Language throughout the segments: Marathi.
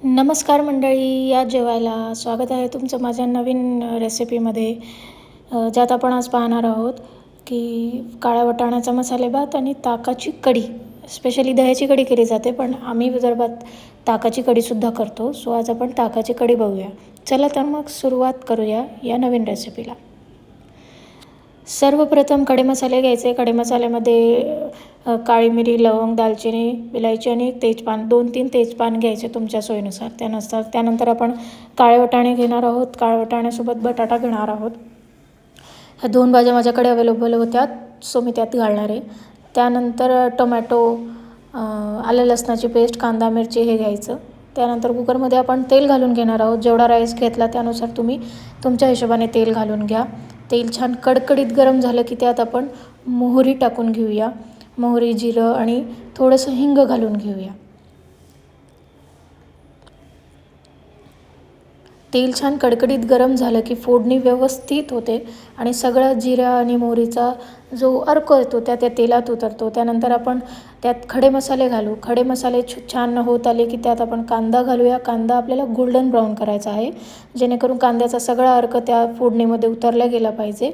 नमस्कार मंडळी, या जेवायला स्वागत आहे तुमचं माझ्या नवीन रेसिपीमध्ये, ज्यात आपण आज पाहणार आहोत की काळ्या वाटाण्याचा मसाले भात आणि ताकाची कढी. स्पेशली दह्याची कढी केली जाते, पण आम्ही विदर्भात ताकाची कढीसुद्धा करतो. सो आज आपण ताकाची कढी बघूया. चला तर मग सुरुवात करूया या नवीन रेसिपीला. सर्वप्रथम खडे मसाले घ्यायचे. खडे मसाल्यामध्ये काळी मिरी, लवंग, दालचिनी, इलायची आणि एक तेजपान, 2-3 तेजपान घ्यायचे तुमच्या सोयीनुसार. त्यानंतर आपण काळे वाटाणे घेणार आहोत. काळ्या वाटाण्यासोबत बटाटा घेणार आहोत. ह्या 2 भाज्या माझ्याकडे अवेलेबल होत्या, सो मी त्यात घालणार आहे. त्यानंतर टोमॅटो, आलं लसणाची पेस्ट, कांदा मिरची हे घ्यायचं. त्यानंतर कुकरमध्ये आपण तेल घालून घेणार आहोत. जेवढा राईस घेतला त्यानुसार तुम्ही तुमच्या हिशोबाने तेल घालून घ्या. तेल छान कडकडीत गरम झालं की त्यात आपण मोहरी टाकून घेऊया. मोहरी, जिरं आणि थोडंसं हिंग घालून घेऊया. तेल छान कडकडीत गरम झालं की फोडणी व्यवस्थित होते आणि सगळा जिरा आणि मोहरीचा जो अर्क येतो त्या तेलात उतरतो. त्यानंतर आपण त्यात खडे मसाले घालू. खडे मसाले छान होत आले की त्यात आपण कांदा घालूया. कांदा आपल्याला गोल्डन ब्राऊन करायचा आहे, जेणेकरून कांद्याचा सगळा अर्क त्या फोडणीमध्ये उतरला गेला पाहिजे.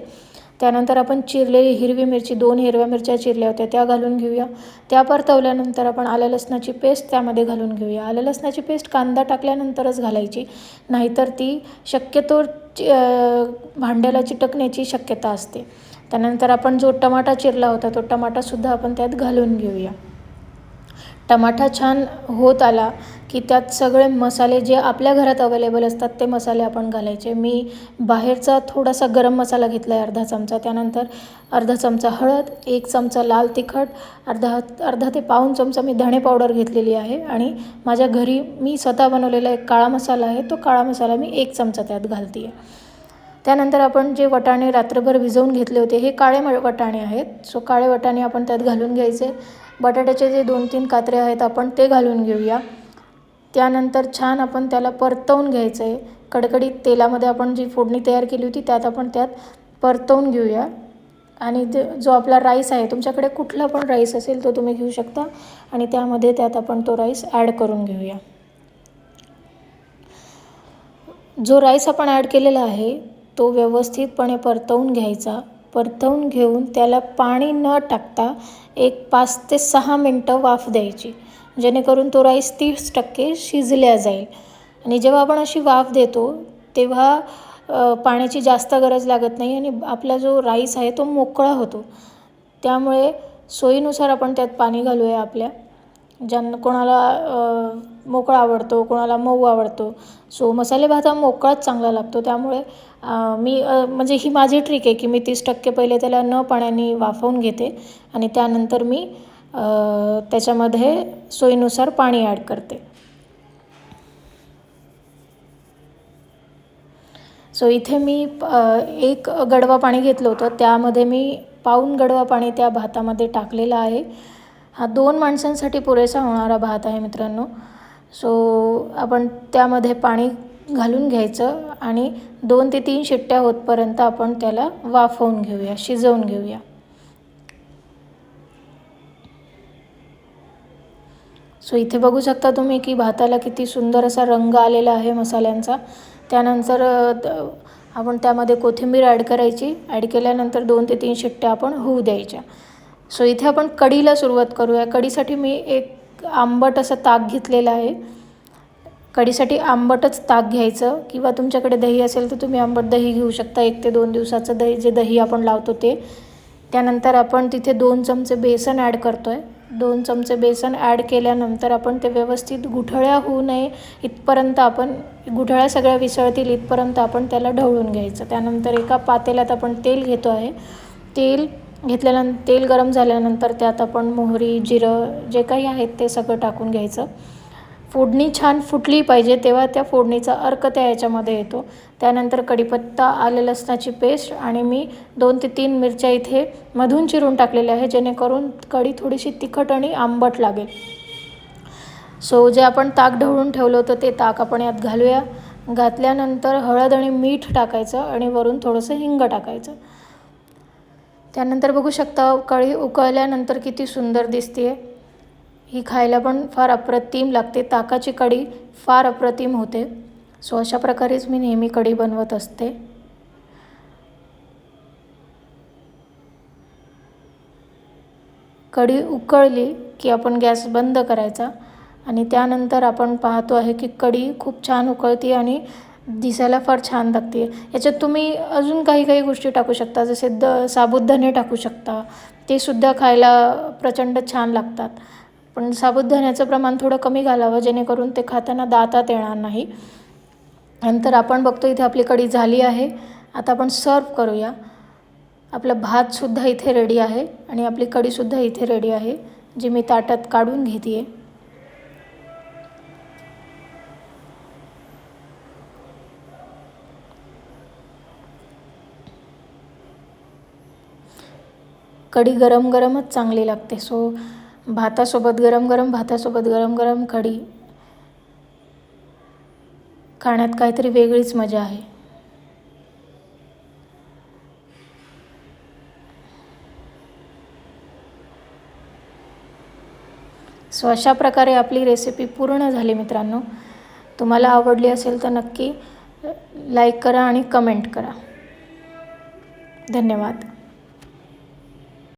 त्यानंतर आपण चिरलेली हिरवी मिरची, 2 हिरव्या मिरच्या चिरल्या होत्या त्या घालून घेऊया. त्या परतवल्यानंतर आपण आलं लसणाची पेस्ट त्यामध्ये घालून घेऊया. आलं लसणाची पेस्ट कांदा टाकल्यानंतरच घालायची, नाहीतर ती शक्यतो भांड्याला चिटकण्याची शक्यता असते. त्यानंतर आपण जो टमाटा चिरला होता तो टमाटासुद्धा आपण त्यात घालून घेऊया. टमाटा छान होत आला की त्यात सगळे मसाले जे आपल्या घरात अवेलेबल असतात ते मसाले आपण घालायचे. मी बाहेरचा थोडासा गरम मसाला घेतला आहे, अर्धा चमचा. त्यानंतर अर्धा चमचा हळद, 1 चमचा लाल तिखट, अर्धा ते पाऊण चमचा मी धणे पावडर घेतलेली आहे. आणि माझ्या घरी मी स्वतः बनवलेला एक काळा मसाला आहे, तो काळा मसाला मी 1 चमचा त्यात घालते आहे. त्यानंतर आपण जे वाटाणे रात्रभर भिजवून घेतले होते, हे काळे वाटाणे आहेत, सो काळे वाटाणे आपण त्यात घालून घ्यायचे. बटाट्याचे जे 2-3 कात्रे आहेत आपण ते घालून घेऊया. त्यानंतर छान आपण त्याला परतवून घ्यायचं आहे. कडकडीत तेलामध्ये आपण जी फोडणी तयार केली होती त्यात परतवून घेऊया. आणि जो आपला राईस आहे, तुमच्याकडे कुठला पण राईस असेल तो तुम्ही घेऊ शकता आणि त्यात आपण तो राईस ॲड करून घेऊया. जो राईस आपण ॲड केलेला आहे तो व्यवस्थितपणे परतवून घ्यायचा. परतवून घेऊन त्याला पाणी न टाकता एक 5 ते 6 मिनटं वाफ द्यायची, जेणेकरून तो राईस 30% शिजल्या जाईल. आणि जेव्हा आपण अशी वाफ देतो तेव्हा पाण्याची जास्त गरज लागत नाही आणि आपला जो राईस आहे तो मोकळा होतो. त्यामुळे सोयीनुसार आपण त्यात पाणी घालूया आपल्या. कोणाला मोकळा आवडतो, कोणाला मऊ आवडतो. सो मसाले भात हा मोकळाच चांगला लागतो. त्यामुळे मी म्हणजे ही माझी ट्रिक आहे की मी 30% पहिले त्याला न पाण्याने वाफवून घेते आणि त्यानंतर मी त्याच्यामध्ये सोयीनुसार पाणी ॲड करते. सो इथे मी 1 गडवा पाणी घेतलं होतं, त्यामध्ये मी पाऊण गडवा पाणी त्या भातामध्ये टाकलेलं आहे. हा 2 माणसांसाठी पुरेसा होणारा भात आहे मित्रांनो. सो आपण त्यामध्ये पाणी घालून घ्यायचं आणि 2 ते 3 शिट्ट्या होतपर्यंत आपण त्याला वाफवून घेऊया, शिजवून घेऊया. सो इथे बघू शकता तुम्ही की भाताला किती सुंदर असा रंग आलेला आहे मसाल्यांचा. त्यानंतर आपण त्यामध्ये कोथिंबीर ॲड करायची. ॲड केल्यानंतर 2 ते 3 शिट्ट्या आपण होऊ द्यायच्या. सो इथे आपण कढीला सुरुवात करूया. कढीसाठी मी एक आंबट असं ताक घेतलेलं आहे. कढीसाठी आंबटच ताक घ्यायचं, किंवा तुमच्याकडे दही असेल तर तुम्ही आंबट दही घेऊ शकता. 1 ते 2 दिवसाचं दही आपण लावतो ते. त्यानंतर आपण तिथे 2 चमचे बेसन ॲड करतो आहे. 2 चमचे बेसन ॲड केल्यानंतर आपण ते व्यवस्थित गुठळ्या होऊ नये इथपर्यंत आपण, गुठळ्या सगळ्या विसळतील इथपर्यंत आपण त्याला ढवळून घ्यायचं. त्यानंतर एका पातेल्यात आपण तेल घेतो आहे. तेल गरम झाल्यानंतर त्यात आपण मोहरी, जिरं जे काही आहेत ते सगळं टाकून घ्यायचं. फोडणी छान फुटली पाहिजे, तेव्हा त्या फोडणीचा अर्क त्या याच्यामध्ये येतो. त्यानंतर कढीपत्ता, आलं लसणाची पेस्ट आणि मी 2 ते 3 मिरच्या इथे मधून चिरून टाकलेल्या आहे, जेणेकरून कढी थोडीशी तिखट आणि आंबट लागेल. सो जे आपण ताक ढवळून ठेवलं होतं ते ताक आपण यात घालूया. घातल्यानंतर हळद आणि मीठ टाकायचं आणि वरून थोडंसं हिंग टाकायचं. त्यानंतर बघू शकता कढी उकळल्यानंतर किती सुंदर दिसते आहे. ही खायला पण फार अप्रतिम लागते. ताकाची कढी फार अप्रतिम होते. सो अशा प्रकारेच मी नेहमी कढी बनवत असते. कढी उकळली की आपण गॅस बंद करायचा आणि त्यानंतर आपण पाहतो आहे की कढी खूप छान उकळते आणि दिसायला फार छान लागते. याच्यात तुम्ही अजून काही काही गोष्टी टाकू शकता, जसे साबुदाणे टाकू शकता. ते सुद्धा खायला प्रचंड छान लागतात. पण साबुदाण्याचं प्रमाण थोडं कमी घालावं, जेणेकरून ते खाताना दातात येणार नाही. नंतर आपण बघतो इथे आपली कढी झाली आहे. आता आपण सर्व करूया. आपला भातसुद्धा इथे रेडी आहे आणि आपली कढीसुद्धा इथे रेडी आहे, जी मी ताटात काढून घेते आहे. कढी गरम गरमच चांगली लागते. सो भातासोबत गरम गरम कढी खाण्यात काहीतरी वेगळीच मजा आहे. सो अशा प्रकारे आपली रेसिपी पूर्ण झाली मित्रांनो. तुम्हाला आवडली असेल तर नक्की लाईक करा आणि कमेंट करा. धन्यवाद.